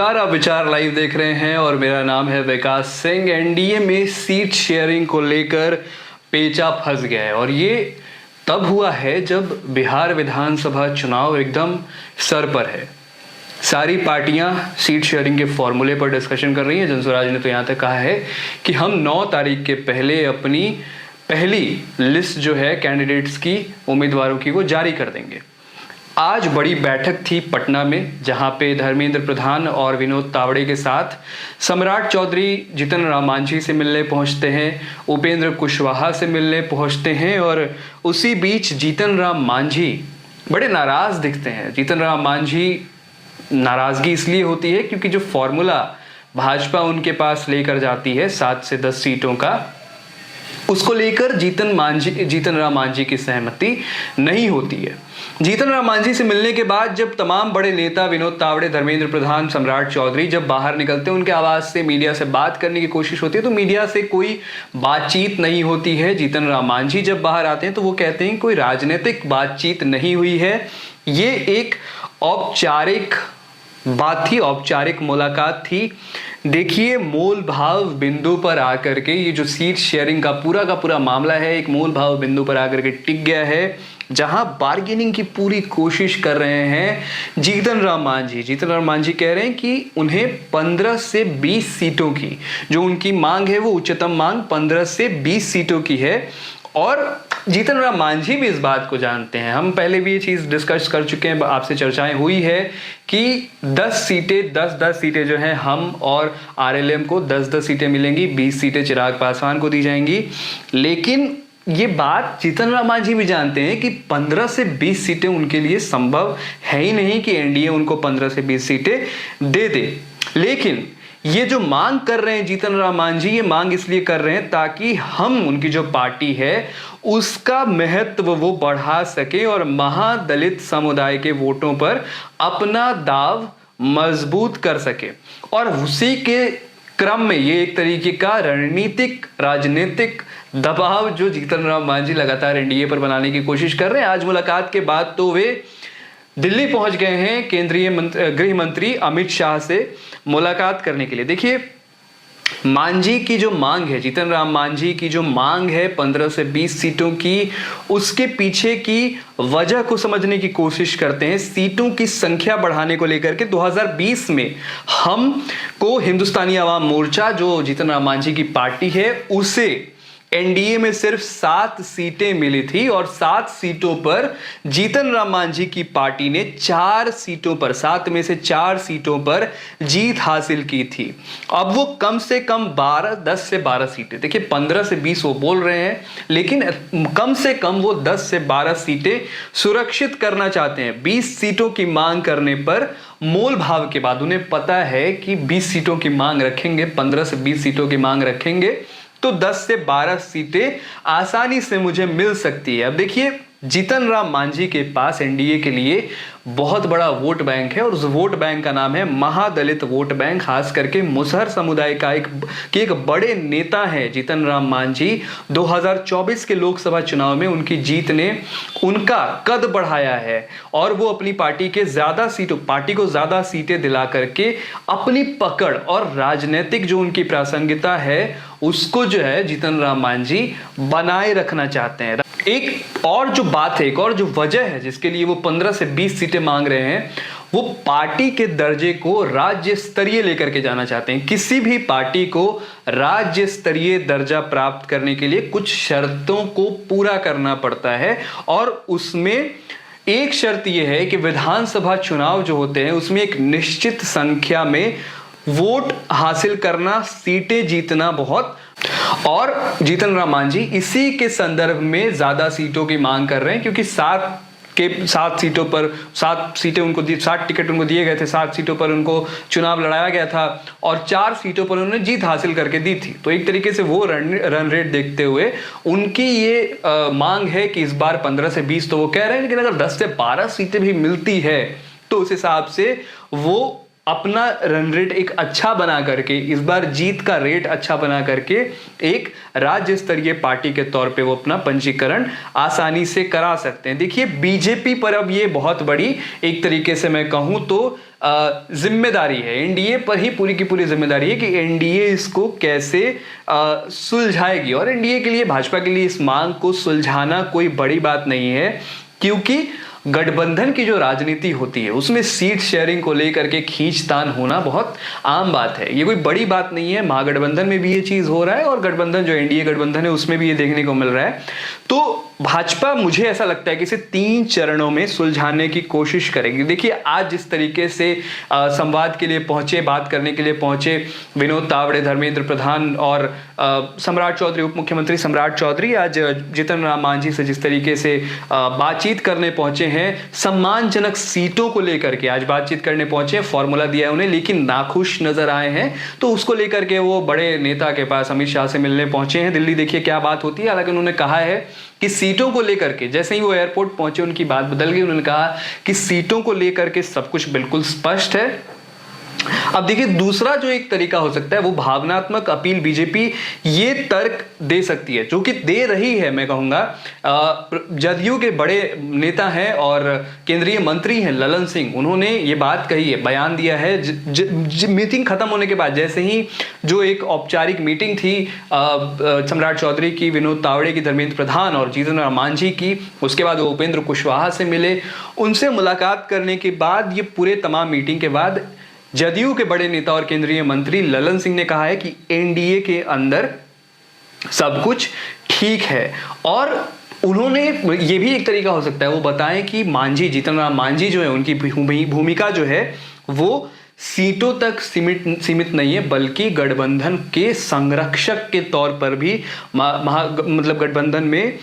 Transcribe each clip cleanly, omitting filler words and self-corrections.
नमस्कार, आप विचार लाइव देख रहे हैं और मेरा नाम है विकास सिंह। एनडीए में सीट शेयरिंग को लेकर पेचा फंस गया है और ये तब हुआ है जब बिहार विधानसभा चुनाव एकदम सर पर है। सारी पार्टियां सीट शेयरिंग के फॉर्मूले पर डिस्कशन कर रही हैं। जनसुराज ने तो यहाँ तक कहा है कि हम 9 तारीख के पहले अपनी पहली लिस्ट जो है कैंडिडेट्स की, उम्मीदवारों की, वो जारी कर देंगे। आज बड़ी बैठक थी पटना में, जहां पे धर्मेंद्र प्रधान और विनोद तावड़े के साथ सम्राट चौधरी जीतन राम मांझी से मिलने पहुंचते हैं, उपेंद्र कुशवाहा से मिलने पहुंचते हैं और उसी बीच जीतन राम मांझी बड़े नाराज दिखते हैं। जीतन राम मांझी नाराजगी इसलिए होती है क्योंकि जो फॉर्मूला भाजपा उनके पास लेकर जाती है 7 से 10 सीटों का, उसको लेकर जीतन राम मांझी की सहमति नहीं होती है। जीतन राम मांझी से मिलने के बाद जब तमाम बड़े नेता विनोद तावड़े, धर्मेंद्र प्रधान, सम्राट चौधरी जब बाहर निकलते हैं, उनके आवाज से मीडिया से बात करने की कोशिश होती है तो मीडिया से कोई बातचीत नहीं होती है। जीतन राम मांझी जब बाहर आते हैं तो वो कहते हैं कोई राजनीतिक बातचीत नहीं हुई है, ये एक औपचारिक बात थी, औपचारिक मुलाकात थी। देखिए, मोल भाव बिंदु पर आकर के ये जो सीट शेयरिंग का पूरा मामला है, एक मोल भाव बिंदु पर आकर के टिक गया है, जहां बार्गेनिंग की पूरी कोशिश कर रहे हैं जीतन राम मांझी। जीतन राम मांझी कह रहे हैं कि उन्हें 15 से 20 सीटों की जो उनकी मांग है, वो उच्चतम मांग 15 से 20 सीटों की है। और जीतन राम मांझी भी इस बात को जानते हैं, हम पहले भी ये चीज़ डिस्कस कर चुके हैं, आपसे चर्चाएं हुई है कि 10 सीटें जो हैं हम और आरएलएम को 10-10 सीटें मिलेंगी, 20 सीटें चिराग पासवान को दी जाएंगी। लेकिन ये बात जीतन राम मांझी भी जानते हैं कि 15 से 20 सीटें उनके लिए संभव है ही नहीं कि एनडीए उनको 15 से 20 सीटें दे दे। लेकिन ये जो मांग कर रहे हैं जीतन राम मांझी, ये मांग इसलिए कर रहे हैं ताकि हम उनकी जो पार्टी है उसका महत्व वो बढ़ा सके और महादलित समुदाय के वोटों पर अपना दाव मजबूत कर सके। और उसी के क्रम में ये एक तरीके का रणनीतिक राजनीतिक दबाव जो जीतन राम मांझी लगातार एनडीए पर बनाने की कोशिश कर रहे हैं। आज मुलाकात के बाद तो वे दिल्ली पहुंच गए हैं केंद्रीय गृह मंत्री अमित शाह से मुलाकात करने के लिए। देखिए, मांझी की जो मांग है, जीतन राम मांझी की जो मांग है 15 से 20 सीटों की, उसके पीछे की वजह को समझने की कोशिश करते हैं। सीटों की संख्या बढ़ाने को लेकर के 2020 में हम को हिंदुस्तानी आवाम मोर्चा, जो जीतन राम मांझी की पार्टी है, उसे एनडीए में सिर्फ 7 सीटें मिली थी और 7 सीटों पर जीतन राम मांझी की पार्टी ने 4 सीटों पर, 7 में से 4 सीटों पर जीत हासिल की थी। अब वो कम से कम 10 से 12 सीटें, देखिए 15 से 20 वो बोल रहे हैं, लेकिन कम से कम वो 10 से 12 सीटें सुरक्षित करना चाहते हैं। 20 सीटों की मांग करने पर मोल भाव के बाद उन्हें पता है कि 20 सीटों की मांग रखेंगे, 15 से 20 सीटों की मांग रखेंगे तो 10 से 12 सीटें आसानी से मुझे मिल सकती है। अब देखिए, जीतन राम मांझी के पास एनडीए के लिए बहुत बड़ा वोट बैंक है और उस वोट बैंक का नाम है महादलित वोट बैंक। खास करके मुसहर समुदाय का एक बड़े नेता है जीतन राम मांझी। 2024 के लोकसभा चुनाव में उनकी जीत ने उनका कद बढ़ाया है और वो अपनी पार्टी को ज्यादा सीटें दिला करके अपनी पकड़ और राजनीतिक जो उनकी प्रासंगिकता है उसको जो है जीतन राम मांझी बनाए रखना चाहते हैं। एक और जो बात है, एक और जो वजह है जिसके लिए वो 15 से 20 सीटें मांग रहे हैं, वो पार्टी के दर्जे को राज्य स्तरीय लेकर के जाना चाहते हैं। किसी भी पार्टी को राज्य स्तरीय दर्जा प्राप्त करने के लिए कुछ शर्तों को पूरा करना पड़ता है और उसमें एक शर्त यह है कि विधानसभा चुनाव जो होते हैं उसमें एक निश्चित संख्या में वोट हासिल करना, सीटें जीतना बहुत। और जीतन राम मांझी इसी के संदर्भ में ज्यादा सीटों की मांग कर रहे हैं क्योंकि 7 सीटों पर 7 सीटें उनको 7 टिकट उनको दिए गए थे, 7 सीटों पर उनको चुनाव लड़ाया गया था और 4 सीटों पर उन्होंने जीत हासिल करके दी थी। तो एक तरीके से वो रन रेट देखते हुए उनकी ये मांग है कि इस बार 15 से 20 तो वो कह रहे हैं, लेकिन अगर 10 से 12 सीटें भी मिलती है तो उस हिसाब से वो अपना रन रेट एक अच्छा बना करके, इस बार जीत का रेट अच्छा बना करके एक राज्य स्तरीय पार्टी के तौर पे वो अपना पंजीकरण आसानी से करा सकते हैं। देखिए बीजेपी पर अब ये बहुत बड़ी एक तरीके से मैं कहूं तो जिम्मेदारी है, एनडीए पर ही पूरी की पूरी जिम्मेदारी है कि एनडीए इसको कैसे सुलझाएगी। और एनडीए के लिए, भाजपा के लिए इस मांग को सुलझाना कोई बड़ी बात नहीं है, क्योंकि गठबंधन की जो राजनीति होती है उसमें सीट शेयरिंग को लेकर के खींचतान होना बहुत आम बात है, ये कोई बड़ी बात नहीं है। महागठबंधन में भी ये चीज हो रहा है और गठबंधन जो एनडीए गठबंधन है उसमें भी ये देखने को मिल रहा है। तो भाजपा, मुझे ऐसा लगता है कि इसे 3 चरणों में सुलझाने की कोशिश करेगी। देखिए आज जिस तरीके से संवाद के लिए पहुंचे, बात करने के लिए पहुंचे विनोद तावड़े, धर्मेंद्र प्रधान और सम्राट चौधरी, उप मुख्यमंत्री सम्राट चौधरी आज जीतन राम मांझी से जिस तरीके से बातचीत करने पहुंचे हैं, सम्मानजनक सीटों को लेकर के आज बातचीत करने पहुंचे, फॉर्मूला दिया है उन्हें, लेकिन नाखुश नजर आए हैं। तो उसको लेकर के वो बड़े नेता के पास अमित शाह से मिलने पहुंचे हैं दिल्ली। देखिए क्या बात होती है। हालांकि उन्होंने कहा है कि सीटों को लेकर के, जैसे ही वो एयरपोर्ट पहुंचे उनकी बात बदल गई। उन्होंने कहा कि सीटों को लेकर के सब कुछ बिल्कुल स्पष्ट है। अब देखिए दूसरा जो एक तरीका हो सकता है वो भावनात्मक अपील बीजेपी ये तर्क दे सकती है, जो कि दे रही है। मैं कहूंगा जदयू के बड़े नेता हैं और केंद्रीय मंत्री हैं ललन सिंह, उन्होंने ये बात कही है, बयान दिया है मीटिंग खत्म होने के बाद। जैसे ही जो एक औपचारिक मीटिंग थी सम्राट चौधरी की, विनोद तावड़े की, धर्मेंद्र प्रधान और जीतन राम मांझी की, उसके बाद वो उपेंद्र कुशवाहा से मिले। उनसे मुलाकात करने के बाद, ये पूरे तमाम मीटिंग के बाद जदयू के बड़े नेता और केंद्रीय मंत्री ललन सिंह ने कहा है कि एनडीए के अंदर सब कुछ ठीक है। और उन्होंने ये भी एक तरीका हो सकता है वो बताएं कि मांझी, जीतन राम मांझी जो है, उनकी भूमिका जो है वो सीटों तक सीमित नहीं है, बल्कि गठबंधन के संरक्षक के तौर पर भी मतलब गठबंधन में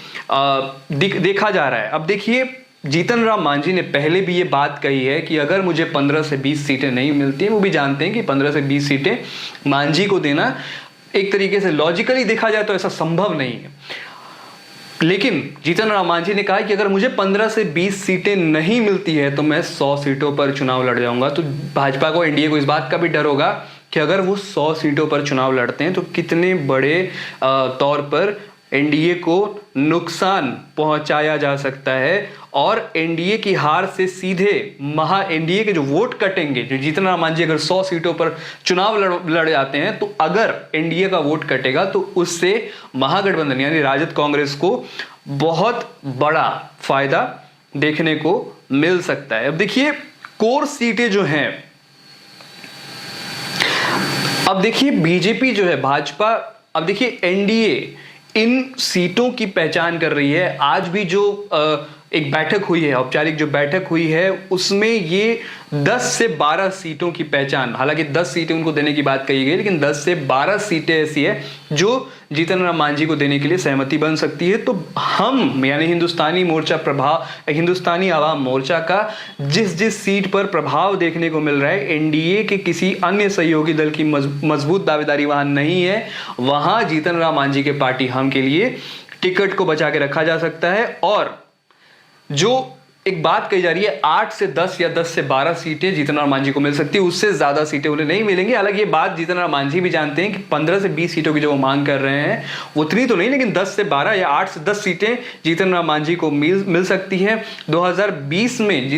देखा जा रहा है। अब देखिए जीतन राम मांझी ने पहले भी ये बात कही है कि अगर मुझे 15 से 20 सीटें नहीं मिलती हैं, वो भी जानते हैं कि 15 से 20 सीटें मांझी को देना एक तरीके से लॉजिकली देखा जाए तो ऐसा संभव नहीं है। लेकिन जीतन राम मांझी ने कहा कि अगर मुझे 15 से 20 सीटें नहीं मिलती है तो मैं 100 सीटों पर चुनाव लड़ जाऊंगा। तो भाजपा को, एनडीए को इस बात का भी डर होगा कि अगर वो 100 सीटों पर चुनाव लड़ते हैं तो कितने बड़े तौर पर एनडीए को नुकसान पहुंचाया जा सकता है। और एनडीए की हार से सीधे एनडीए के जो वोट कटेंगे, जो जीतन राम मांझी अगर 100 सीटों पर चुनाव लड़ जाते हैं, तो अगर एनडीए का वोट कटेगा तो उससे महागठबंधन यानी राजद कांग्रेस को बहुत बड़ा फायदा देखने को मिल सकता है। अब देखिए कोर सीटें जो हैं, अब देखिए बीजेपी जो है, भाजपा, अब देखिए एनडीए इन सीटों की पहचान कर रही है। आज भी जो एक बैठक हुई है, औपचारिक जो बैठक हुई है, उसमें ये 10 से 12 सीटों की पहचान, हालांकि 10 सीटें उनको देने की बात कही गई, लेकिन 10 से 12 सीटें ऐसी है जो जीतन राम मांझी को देने के लिए सहमति बन सकती है। तो हम यानी हिंदुस्तानी आवाम मोर्चा का जिस जिस सीट पर प्रभाव देखने को मिल रहा है, एनडीए के किसी अन्य सहयोगी दल की मजबूत दावेदारी वहां नहीं है, वहां जीतन राम मांझी के पार्टी हम के लिए टिकट को बचा के रखा जा सकता है। और जो एक बात कही जा रही है 8 से 10 या 10 से 12 सीटें जीतन राम मांझी को मिल सकती है, उससे ज्यादा सीटें उन्हें नहीं मिलेंगी। हालांकि ये बात जीतन राम मांझी भी जानते हैं कि 15 से 20 सीटों की जो वो मांग कर रहे हैं उतनी तो नहीं, लेकिन 10 से 12 या 8 से 10 सीटें जीतन राम मांझी को मिल सकती है। 2020 में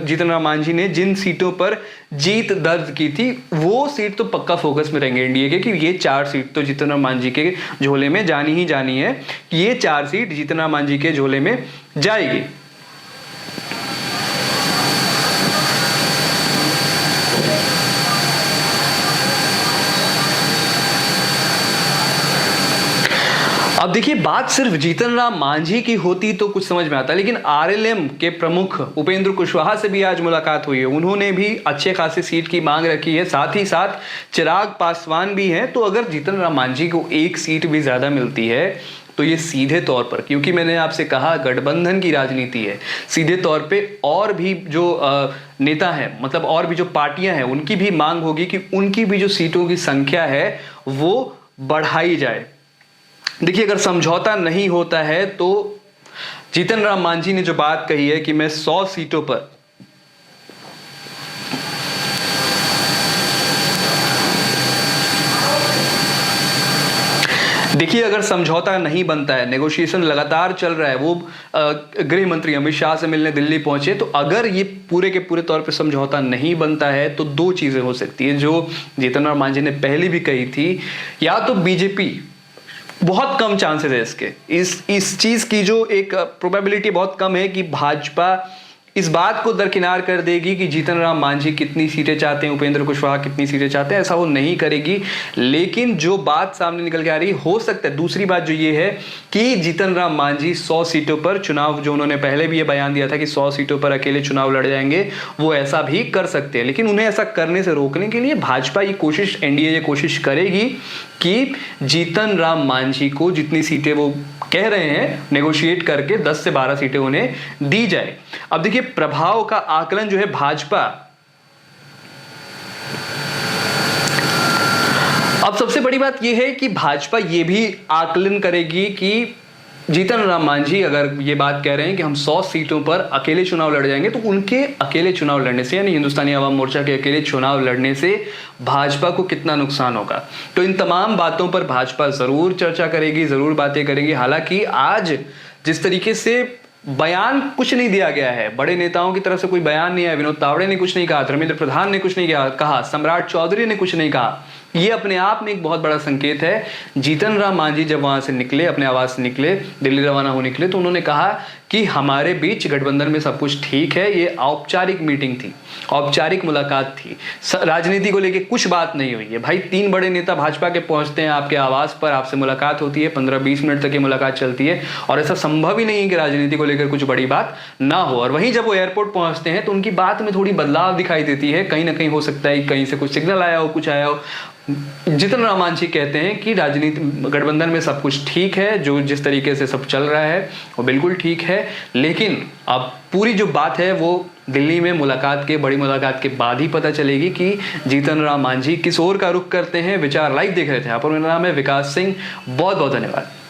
जीतन राम मांझी ने जिन सीटों पर जीत दर्ज की थी, वो सीट तो पक्का फोकस में रहेंगे एनडीए के, कि ये 4 सीट तो जीतन राम मांझी के झोले में जानी ही जानी है, कि ये 4 सीट जीतन राम मांझी के झोले में जाएगी। अब देखिए बात सिर्फ जीतन राम मांझी की होती तो कुछ समझ में आता, लेकिन आरएलएम के प्रमुख उपेंद्र कुशवाहा से भी आज मुलाकात हुई है। उन्होंने भी अच्छे खासी सीट की मांग रखी है, साथ ही साथ चिराग पासवान भी हैं। तो अगर जीतन राम मांझी को एक सीट भी ज्यादा मिलती है तो ये सीधे तौर पर, क्योंकि मैंने आपसे कहा गठबंधन की राजनीति है, सीधे तौर पे और भी जो नेता हैं, मतलब और भी जो पार्टियां हैं, उनकी भी मांग होगी कि उनकी भी जो सीटों की संख्या है वो बढ़ाई जाए। देखिए अगर समझौता नहीं होता है तो जीतन राम मांझी ने जो बात कही है कि मैं 100 सीटों पर देखिए, अगर समझौता नहीं बनता है, नेगोशिएशन लगातार चल रहा है, वो गृह मंत्री अमित शाह से मिलने दिल्ली पहुंचे, तो अगर ये पूरे के पूरे तौर पे समझौता नहीं बनता है तो दो चीजें हो सकती है जो जीतन राम मांझी ने पहले भी कही थी। या तो बीजेपी, बहुत कम चांसेस है इसके, इस चीज की जो एक प्रोबेबिलिटी बहुत कम है कि भाजपा इस बात को दरकिनार कर देगी कि जीतन राम मांझी कितनी सीटें चाहते हैं, उपेंद्र कुशवाहा कितनी सीटें चाहते हैं, ऐसा वो नहीं करेगी। लेकिन जो बात सामने निकल के आ रही हो सकता है, दूसरी बात जो ये है कि जीतन राम मांझी 100 सीटों पर चुनाव, जो उन्होंने पहले भी ये बयान दिया था कि 100 सीटों पर अकेले चुनाव लड़ जाएंगे, वो ऐसा भी कर सकते हैं। लेकिन उन्हें ऐसा करने से रोकने के लिए भाजपा ये कोशिश, एनडीए ये कोशिश करेगी कि जीतन राम मांझी को जितनी सीटें वो कह रहे हैं नेगोशिएट करके 10 से 12 सीटें उन्हें दी जाए। अब देखिए, प्रभाव का आकलन जो है भाजपा, अब सबसे बड़ी बात यह है कि भाजपा ये भी आकलन करेगी कि जीतन राम मांझी अगर ये बात कह रहे हैं कि हम 100 सीटों पर अकेले चुनाव लड़ जाएंगे, तो उनके अकेले चुनाव लड़ने से, यानी हिंदुस्तानी आवाम मोर्चा के अकेले चुनाव लड़ने से भाजपा को कितना नुकसान होगा। तो इन तमाम बातों पर भाजपा जरूर चर्चा करेगी, जरूर बातें करेगी। हालांकि आज जिस तरीके से बयान कुछ नहीं दिया गया है, बड़े नेताओं की तरफ से कोई बयान नहीं आया, विनोद तावड़े ने कुछ नहीं कहा, धर्मेंद्र प्रधान ने कुछ नहीं कहा, सम्राट चौधरी ने कुछ नहीं कहा, ये अपने आप में एक बहुत बड़ा संकेत है। जीतन राम मांझी जब वहां से निकले, अपने आवास से निकले, दिल्ली रवाना होने निकले, तो उन्होंने कहा कि हमारे बीच गठबंधन में सब कुछ ठीक है, ये औपचारिक मीटिंग थी, औपचारिक मुलाकात थी, राजनीति को लेके कुछ बात नहीं हुई है। भाई, 3 बड़े नेता भाजपा के पहुंचते हैं आपके आवास पर, आपसे मुलाकात होती है, 15-20 मिनट तक ये मुलाकात चलती है, और ऐसा संभव ही नहीं है कि राजनीति को लेकर कुछ बड़ी बात ना हो। और वहीं जब वो एयरपोर्ट पहुंचते हैं तो उनकी बात में थोड़ी बदलाव दिखाई देती है, कहीं ना कहीं हो सकता है कहीं से कुछ सिग्नल आया हो, कुछ आया हो। जीतन राम मांझी कहते हैं कि राजनीति गठबंधन में सब कुछ ठीक है, जो जिस तरीके से सब चल रहा है वो बिल्कुल ठीक है, लेकिन अब पूरी जो बात है वो दिल्ली में मुलाकात के, बड़ी मुलाकात के बाद ही पता चलेगी कि जीतन राम मांझी किस ओर का रुख करते हैं। विचार लाइव देख रहे थे आप, और मेरा नाम है विकास सिंह। बहुत बहुत धन्यवाद।